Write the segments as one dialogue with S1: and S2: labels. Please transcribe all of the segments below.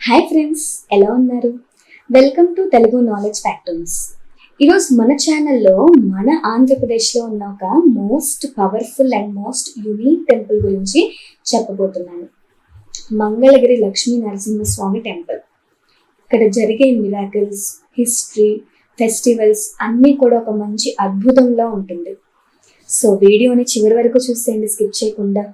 S1: Hi friends, ఎలా ఉన్నారు? Welcome to Telugu knowledge factors. ఈరోజు మన ఛానల్లో మన ఆంధ్రప్రదేశ్లో ఉన్న ఒక most powerful and most unique temple గురించి చెప్పబోతున్నాను. మంగళగిరి లక్ష్మీ నరసింహస్వామి టెంపుల్. ఇక్కడ జరిగే మిరాకిల్స్, హిస్టరీ, ఫెస్టివల్స్ అన్నీ కూడా ఒక మంచి అద్భుతంలో ఉంటుంది. సో వీడియోని చివరి వరకు చూసేయండి, స్కిప్ చేయకుండా.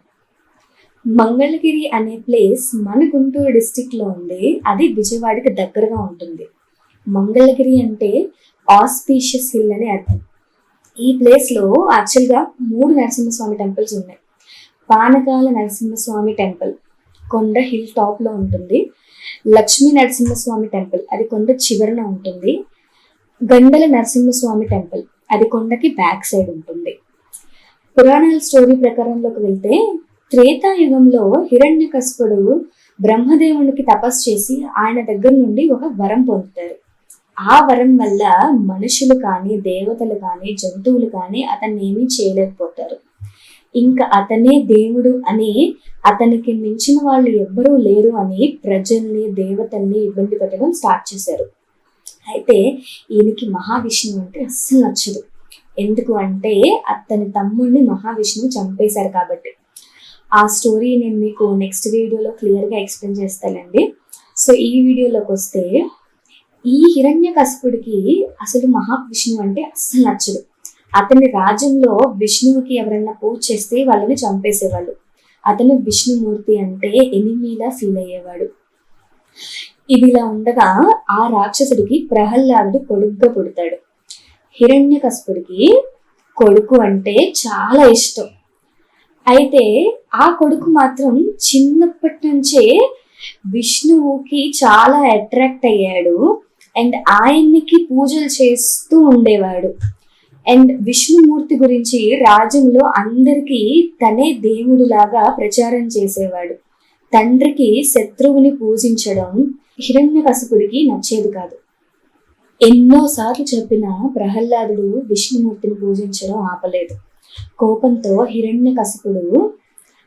S1: మంగళగిరి అనే ప్లేస్ మన గుంటూరు డిస్టిక్లో ఉంది. అది విజయవాడకి దగ్గరగా ఉంటుంది. మంగళగిరి అంటే ఆస్పీషియస్ హిల్ అని అర్థం. ఈ ప్లేస్లో యాక్చువల్గా 3 నరసింహస్వామి టెంపుల్స్ ఉన్నాయి. పానకాల నరసింహస్వామి టెంపుల్ కొండ హిల్ టాప్లో ఉంటుంది. లక్ష్మీ నరసింహస్వామి టెంపుల్ అది కొండ చివరన ఉంటుంది. గండల నరసింహస్వామి టెంపుల్ అది కొండకి బ్యాక్ సైడ్ ఉంటుంది. పురాణాల స్టోరీ ప్రకారంలోకి వెళ్తే త్రేతాయుగంలో హిరణ్యకశిపుడు బ్రహ్మదేవునికి తపస్సు చేసి ఆయన దగ్గర నుండి ఒక వరం పొందుతారు. ఆ వరం వల్ల మనుషులు కానీ, దేవతలు కానీ, జంతువులు కానీ అతన్ని ఏమీ చేయలేకపోతారు. ఇంకా అతనే దేవుడు అని, అతనికి మించిన వాళ్ళు ఎవ్వరూ లేరు అని ప్రజల్ని, దేవతల్ని ఇబ్బంది పెట్టడం స్టార్ట్ చేశారు. అయితే ఈయనకి మహావిష్ణువు అంటే అస్సలు నచ్చదు. ఎందుకు అంటే అతని తమ్ముడిని మహావిష్ణువు చంపేశారు కాబట్టి. ఆ స్టోరీ నేను మీకు నెక్స్ట్ వీడియోలో క్లియర్గా ఎక్స్ప్లెయిన్ చేస్తానండి. సో ఈ వీడియోలోకి వస్తే, ఈ హిరణ్యకశిపుడికి అసలు మహావిష్ణువు అంటే అస్సలు నచ్చదు. అతని రాజ్యంలో విష్ణువుకి ఎవరైనా పూజ చేస్తే వాళ్ళని చంపేసేవాళ్ళు. అతను విష్ణుమూర్తి అంటే ఎనిమీలా ఫీల్ అయ్యేవాడు. ఇదిలా ఉండగా ఆ రాక్షసుడికి ప్రహ్లాదుడు కొడుకుగా పుడతాడు. హిరణ్యకశిపుడికి కొడుకు అంటే చాలా ఇష్టం. అయితే ఆ కొడుకు మాత్రం చిన్నప్పటి నుంచే విష్ణువుకి చాలా అట్రాక్ట్ అయ్యాడు అండ్ ఆయన్నికి పూజలు చేస్తూ ఉండేవాడు. అండ్ విష్ణుమూర్తి గురించి రాజ్యంలో అందరికీ తనే దేవుడులాగా ప్రచారం చేసేవాడు. తండ్రికి శత్రువుని పూజించడం హిరణ్యకశిపుడికి నచ్చేది కాదు. ఎన్నోసార్లు చెప్పిన ప్రహ్లాదుడు విష్ణుమూర్తిని పూజించడం ఆపలేదు. కోపంతో హిరణ్యకశిపుడు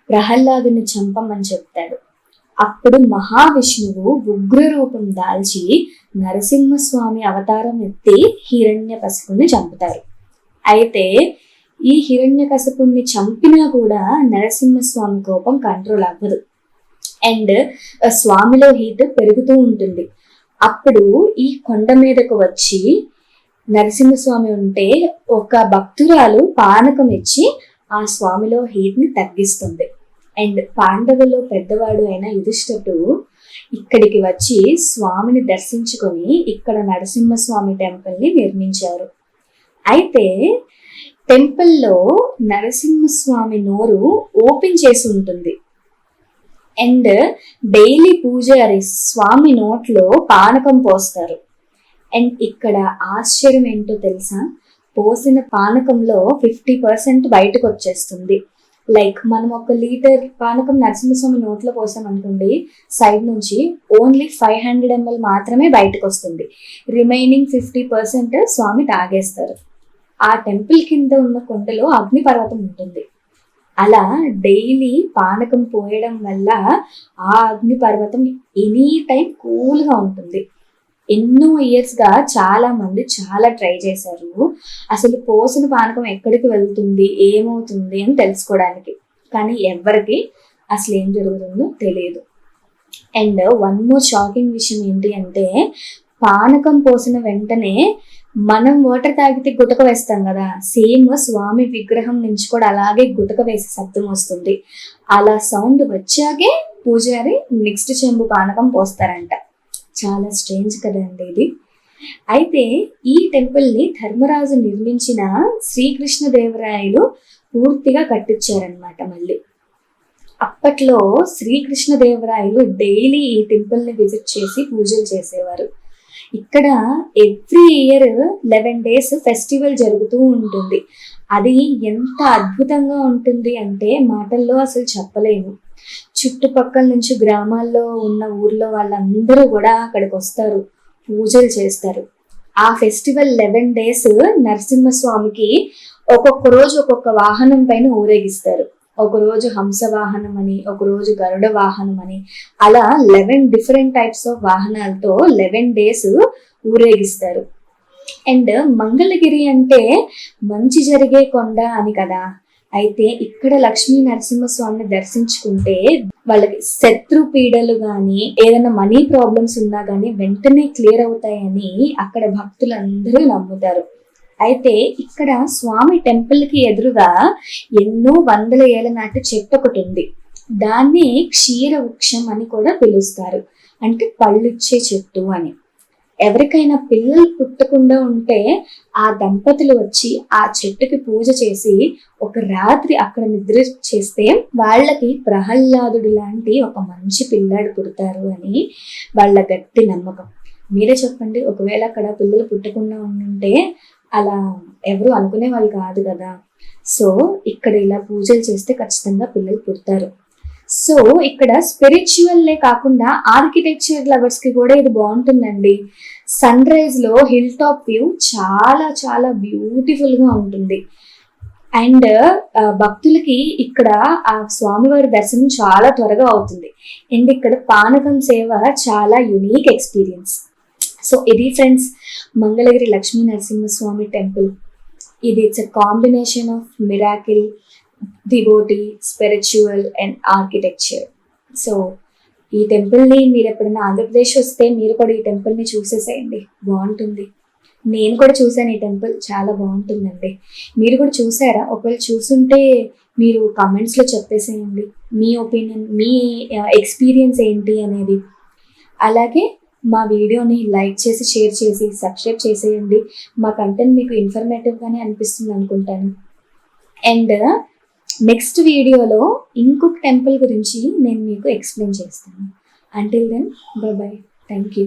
S1: ప్రహ్లాదుని చంపమని చెప్తాడు. అప్పుడు మహావిష్ణువు ఉగ్ర రూపం దాల్చి నరసింహస్వామి అవతారం ఎత్తి హిరణ్యకశిపుని చంపుతారు. అయితే ఈ హిరణ్యకశిపుణ్ణి చంపినా కూడా నరసింహస్వామి కోపం కంట్రోల్ అవ్వదు అండ్ స్వామిలో హీట్ పెరుగుతూ ఉంటుంది. అప్పుడు ఈ కొండ మీదకు వచ్చి నరసింహస్వామి ఉంటే ఒక భక్తురాలు పానకం ఇచ్చి ఆ స్వామిలో హీట్ ని తగ్గిస్తుంది. అండ్ పాండవుల్లో పెద్దవాడు అయిన యుధిష్ఠిరుడు ఇక్కడికి వచ్చి స్వామిని దర్శించుకొని ఇక్కడ నరసింహస్వామి టెంపుల్ ని నిర్మించారు. అయితే టెంపుల్లో నరసింహస్వామి నోరు ఓపెన్ చేసి ఉంటుంది అండ్ డైలీ పూజారి స్వామి నోట్లో పానకం పోస్తారు. అండ్ ఇక్కడ ఆశ్చర్యం ఏంటో తెలుసా, పోసిన పానకంలో 50% బయటకు వచ్చేస్తుంది. లైక్ మనం 1 లీటర్ పానకం నరసింహస్వామి నోట్లో పోసాం అనుకోండి, సైడ్ నుంచి ఓన్లీ 500 ml మాత్రమే బయటకు వస్తుంది. రిమైనింగ్ 50% స్వామి తాగేస్తారు. ఆ టెంపుల్ కింద ఉన్న కొండలో అగ్నిపర్వతం ఉంటుంది. అలా డైలీ పానకం పోయడం వల్ల ఆ అగ్నిపర్వతం ఎనీ టైం కూల్గా ఉంటుంది. ఎన్నో ఇయర్స్గా చాలా మంది చాలా ట్రై చేశారు అసలు పోసిన పానకం ఎక్కడికి వెళ్తుంది, ఏమవుతుంది అని తెలుసుకోవడానికి. కానీ ఎవరికి అసలు ఏం జరుగుతుందో తెలియదు. అండ్ వన్ మోర్ షాకింగ్ విషయం ఏంటి అంటే, పానకం పోసిన వెంటనే మనం వాటర్ తాగితే గుటక వేస్తాం కదా, సేమ్ స్వామి విగ్రహం నుంచి కూడా అలాగే గుటక వేసే శబ్దం వస్తుంది. అలా సౌండ్ వచ్చాకే పూజారి నెక్స్ట్ చెంబు పానకం పోస్తారంట. చాలా స్ట్రేంజ్ కదండి ఇది. అయితే ఈ టెంపుల్ని ధర్మరాజు నిర్మించిన శ్రీకృష్ణదేవరాయలు పూర్తిగా కట్టించారనమాట. మళ్ళీ అప్పట్లో శ్రీకృష్ణదేవరాయలు డైలీ ఈ టెంపుల్ని విజిట్ చేసి పూజలు చేసేవారు. ఇక్కడ ఎవ్రీ ఇయర్ 11 days ఫెస్టివల్ జరుగుతూ ఉంటుంది. అది ఎంత అద్భుతంగా ఉంటుంది అంటే మాటల్లో అసలు చెప్పలేము. చుట్టుపక్కల నుంచి గ్రామాల్లో ఉన్న ఊర్లో వాళ్ళందరూ కూడా అక్కడికి వస్తారు, పూజలు చేస్తారు. ఆ ఫెస్టివల్ 11 days నరసింహస్వామికి ఒక్కొక్క రోజు ఒక్కొక్క వాహనం పైన ఊరేగిస్తారు. ఒకరోజు హంస వాహనం అని, ఒకరోజు గరుడ వాహనం అని, అలా 11 డిఫరెంట్ టైప్స్ ఆఫ్ వాహనాలతో 11 days ఊరేగిస్తారు. అండ్ మంగళగిరి అంటే మంచి జరిగే కొండ అని కదా. అయితే ఇక్కడ లక్ష్మీ నరసింహస్వామిని దర్శించుకుంటే వాళ్ళకి శత్రు పీడలు గాని, ఏదైనా మనీ ప్రాబ్లమ్స్ ఉన్నా గానీ వెంటనే క్లియర్ అవుతాయని అక్కడ భక్తులందరూ నమ్ముతారు. అయితే ఇక్కడ స్వామి టెంపుల్ కి ఎదురుగా ఎన్నో వందల ఏళ్ల నాటి చెట్టు ఒకటి ఉంది. దాన్ని క్షీర వృక్షం అని కూడా పిలుస్తారు, అంటే పళ్ళిచ్చే చెట్టు అని. ఎవరికైనా పిల్లలు పుట్టకుండా ఉంటే ఆ దంపతులు వచ్చి ఆ చెట్టుకి పూజ చేసి ఒక రాత్రి అక్కడ నిద్ర చేస్తే వాళ్ళకి ప్రహ్లాదుడు లాంటి ఒక మంచి పిల్లాడు పుడతారు అని వాళ్ళ గట్టి నమ్మకం. మీరే చెప్పండి, ఒకవేళ అక్కడ పిల్లలు పుట్టకుండా ఉంటే అలా ఎవరు అనుకునే వాళ్ళు కాదు కదా. సో ఇక్కడ ఇలా పూజలు చేస్తే ఖచ్చితంగా పిల్లలు పుడతారు. సో ఇక్కడ స్పిరిచువల్లే కాకుండా ఆర్కిటెక్చర్ లవర్స్ కి కూడా ఇది బాగుంటుందండి. సన్ రైజ్ లో హిల్ టాప్ వ్యూ చాలా చాలా బ్యూటిఫుల్ గా ఉంటుంది. అండ్ భక్తులకి ఇక్కడ ఆ స్వామివారి దర్శనం చాలా త్వరగా అవుతుంది. అండ్ ఇక్కడ పానకం సేవ చాలా యునీక్ ఎక్స్పీరియన్స్. సో ఇది ఫ్రెండ్స్ మంగళగిరి లక్ష్మీ నరసింహస్వామి టెంపుల్. ఇది it's a combination of miracle, devotee, spiritual and architecture. So ఈ టెంపుల్ని మీరు ఎప్పుడైనా ఆంధ్రప్రదేశ్ వస్తే మీరు కూడా ఈ టెంపుల్ని చూసేసేయండి, బాగుంటుంది. నేను కూడా చూసాను ఈ టెంపుల్, చాలా బాగుంటుందండి. మీరు కూడా చూసారా? ఒకవేళ చూసుంటే మీరు కమెంట్స్లో చెప్పేసేయండి మీ ఒపీనియన్, మీ ఎక్స్పీరియన్స్ ఏంటి అనేది. అలాగే మా వీడియోని లైక్ చేసి, షేర్ చేసి, సబ్స్క్రైబ్ చేసేయండి. మా కంటెంట్ మీకు ఇన్ఫర్మేటివ్గానే అనిపిస్తుంది అనుకుంటాను. అండ్ నెక్స్ట్ వీడియోలో ఇంకొక టెంపుల్ గురించి నేను మీకు ఎక్స్ప్లెయిన్ చేస్తాను. Until then bye bye, thank you.